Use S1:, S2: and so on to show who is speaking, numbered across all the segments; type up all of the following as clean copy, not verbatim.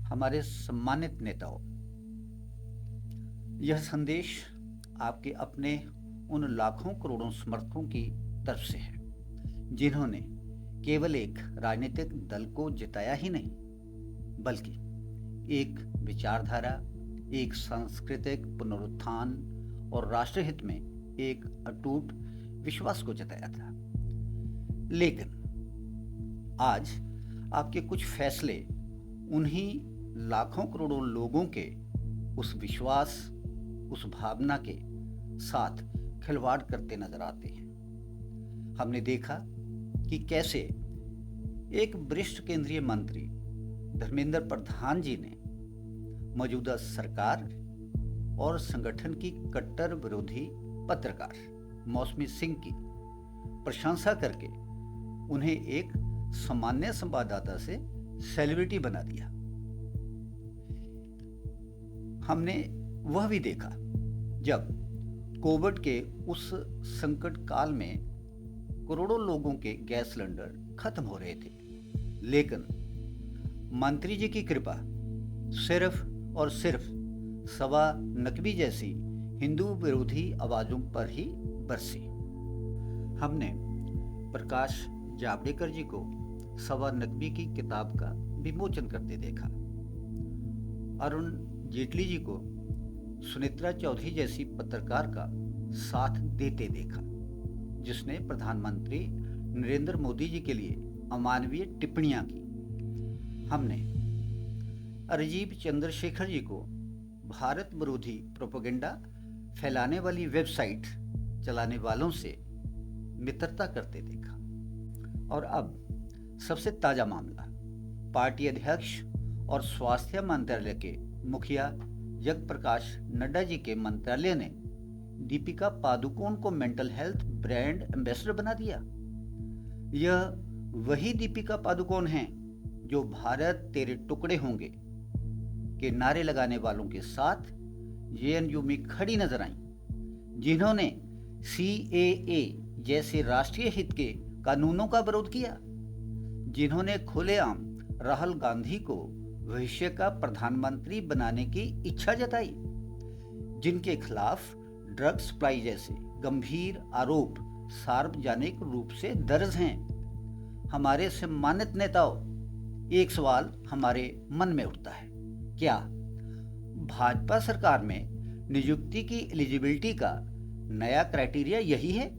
S1: हमारे सम्मानित नेताओं, यह संदेश आपके अपने उन लाखों करोड़ों समर्थकों की तरफ से है जिन्होंने केवल एक राजनीतिक दल को जिताया ही नहीं, बल्कि एक विचारधारा, एक सांस्कृतिक पुनरुत्थान और राष्ट्रहित में एक अटूट विश्वास को जताया था। लेकिन आज आपके कुछ फैसले उन्हीं लाखों करोड़ों लोगों के उस विश्वास, उस भावना के साथ खिलवाड़ करते नजर आते हैं। हमने देखा कि कैसे एक वरिष्ठ केंद्रीय मंत्री धर्मेंद्र प्रधान जी ने मौजूदा सरकार और संगठन की कट्टर विरोधी पत्रकार मौसमी सिंह की प्रशंसा करके उन्हें एक सामान्य संवाददाता से सेलिब्रिटी बना दिया। हमने वह भी देखा जब कोविड के उस संकट काल में करोड़ों लोगों के गैस सिलेंडर खत्म हो रहे थे, लेकिन मंत्री जी की कृपा सिर्फ और सिर्फ सवा नकवी जैसी हिंदू विरोधी आवाजों पर ही बरसी। हमने प्रकाश जावड़ेकर जी को सवा नकवी की किताब का विमोचन करते देखा, अरुण जेटली जी को सुनेत्रा चौधरी जैसी पत्रकार का साथ देते देखा, जिसने प्रधानमंत्री नरेंद्र मोदी जी के लिए अमानवीय टिप्पणियां की। हमने राजीव चंद्रशेखर जी को भारत विरोधी प्रोपेगेंडा फैलाने वाली वेबसाइट चलाने वालों से मित्रता करते देखा। और अब सबसे ताजा मामला, पार्टी अध्यक्ष और स्वास्थ्य मंत्रालय के मुखिया जगत प्रकाश नड्डा जी के मंत्रालय ने दीपिका पादुकोण को मेंटल हेल्थ ब्रांड एम्बेसडर बना दिया। यह वही दीपिका पादुकोण हैं जो भारत तेरे टुकड़े होंगे के नारे लगाने वालों के साथ जेएनयू में खड़ी नजर आईं, जिन्होंने सीएए जैसे राष्ट्रीय हित के कानूनों का विरोध किया, जिन्होंने खुलेआम राहुल गांधी को भविष्य का प्रधानमंत्री बनाने की इच्छा जताई, जिनके खिलाफ ड्रग सप्लाई जैसे गंभीर आरोप सार्वजनिक रूप से दर्ज हैं। हमारे सम्मानित नेताओं, एक सवाल हमारे मन में उठता है, क्या भाजपा सरकार में नियुक्ति की एलिजिबिलिटी का नया क्राइटेरिया यही है?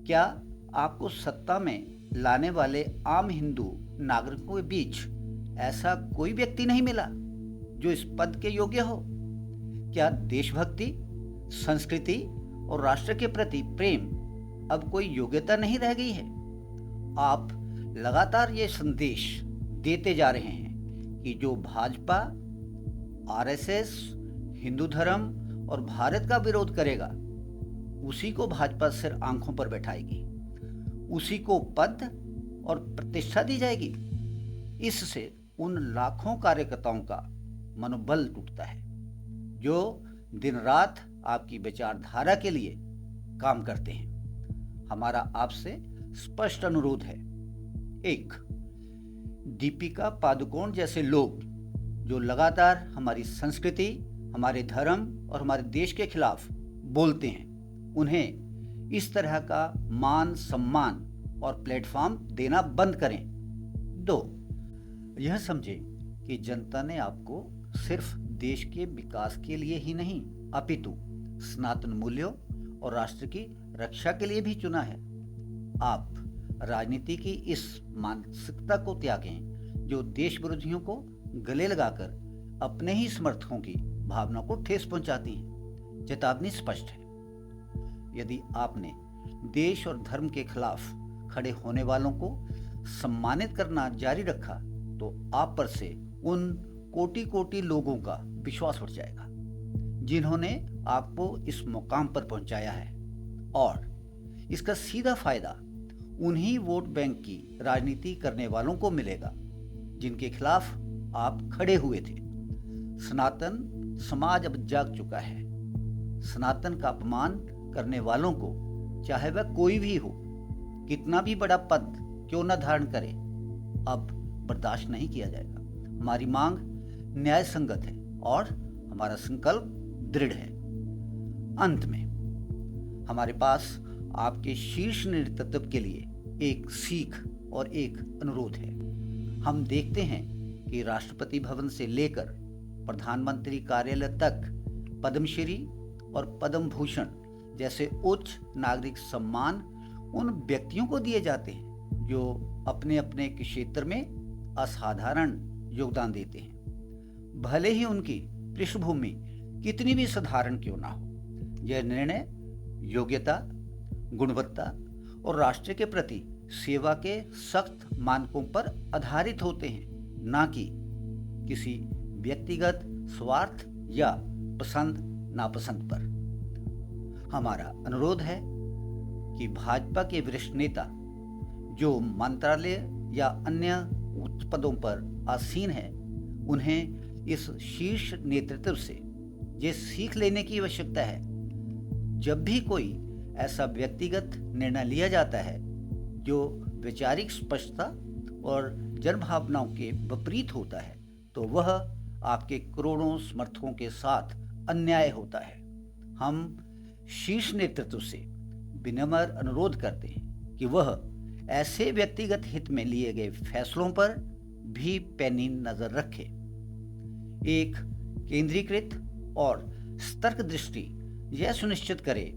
S1: क्या आपको सत्ता में लाने वाले आम हिंदू नागरिकों के बीच ऐसा कोई व्यक्ति नहीं मिला जो इस पद के योग्य हो? क्या देशभक्ति, संस्कृति और राष्ट्र के प्रति प्रेम अब कोई योग्यता नहीं रह गई है? आप लगातार ये संदेश देते जा रहे हैं कि जो भाजपा, आरएसएस, हिंदू धर्म और भारत का विरोध करेगा, उसी को भाजपा सिर आंखों पर बैठाएगी, उसी को पद और प्रतिष्ठा दी जाएगी। इससे उन लाखों कार्यकर्ताओं का मनोबल टूटता है जो दिन रात आपकी विचारधारा के लिए काम करते हैं। हमारा आपसे स्पष्ट अनुरोध है, एक, दीपिका पादुकोण जैसे लोग जो लगातार हमारी संस्कृति, हमारे धर्म और हमारे देश के खिलाफ बोलते हैं, उन्हें इस तरह का मान सम्मान और प्लेटफॉर्म देना बंद करें। दो, यह समझें कि जनता ने आपको सिर्फ देश के विकास के लिए ही नहीं, अपितु सनातन मूल्यों और राष्ट्र की रक्षा के लिए भी चुना है। आप राजनीति की इस मानसिकता को त्यागें जो देश विरोधियों को गले लगाकर अपने ही समर्थकों की भावना को ठेस पहुंचाती है। चेतावनी स्पष्ट है, यदि आपने देश और धर्म के खिलाफ खड़े होने वालों को सम्मानित करना जारी रखा तो आप पर से उन कोटि कोटि लोगों का विश्वास उठ जाएगा जिन्होंने आपको इस मुकाम पर पहुंचाया है, और इसका सीधा फायदा उन्हीं वोट बैंक की राजनीति करने वालों को मिलेगा जिनके खिलाफ आप खड़े हुए थे। सनातन समाज अब जाग चुका है। सनातन का अपमान करने वालों को, चाहे वह कोई भी हो, कितना भी बड़ा पद क्यों न धारण करे, अब बर्दाश्त नहीं किया जाएगा। हमारी मांग न्याय संगत है और हमारा संकल्प दृढ़ है। अंत में हमारे पास आपके शीर्ष नेतृत्व के लिए एक सीख और एक अनुरोध है। हम देखते हैं कि राष्ट्रपति भवन से लेकर प्रधानमंत्री कार्यालय तक पद्मश्री और पद्म भूषण जैसे उच्च नागरिक सम्मान उन व्यक्तियों को दिए जाते हैं जो अपने अपने क्षेत्र में असाधारण योगदान देते हैं, भले ही उनकी पृष्ठभूमि कितनी भी साधारण क्यों ना हो। यह निर्णय योग्यता, गुणवत्ता और राष्ट्र के प्रति सेवा के सख्त मानकों पर आधारित होते हैं, ना कि किसी व्यक्तिगत स्वार्थ या पसंद नापसंद पर। हमारा अनुरोध है कि भाजपा के वरिष्ठ नेता जो मंत्रालय या अन्य उच्च पदों पर आसीन हैं, उन्हें इस शीर्ष नेतृत्व से ये सीख लेने की आवश्यकता है। जब भी कोई ऐसा व्यक्तिगत निर्णय लिया जाता है जो वैचारिक स्पष्टता और जनभावनाओं के विपरीत होता है, तो वह आपके करोड़ों समर्थकों के साथ अन्याय होता है। हम शीर्ष नेतृत्व से विनम्र अनुरोध करते हैं कि वह ऐसे व्यक्तिगत हित में लिए गए फैसलों पर भी पैनी नजर रखे। एक केंद्रीकृत और सतर्क दृष्टि यह सुनिश्चित करे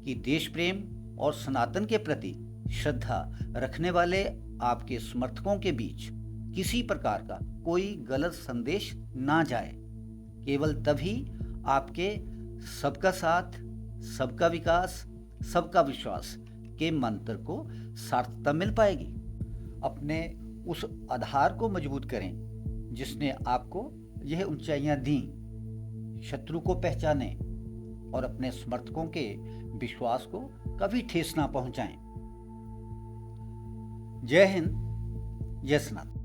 S1: कि देश प्रेम और सनातन के प्रति श्रद्धा रखने वाले आपके समर्थकों के बीच किसी प्रकार का कोई गलत संदेश ना जाए। केवल तभी आपके सबका साथ, सबका विकास, सबका विश्वास के मंत्र को सार्थकता मिल पाएगी। अपने उस आधार को मजबूत करें जिसने आपको यह ऊंचाइयां दी। शत्रु को पहचानें और अपने समर्थकों के विश्वास को कभी ठेस ना पहुंचाएं। जय हिंद, जय सनातन।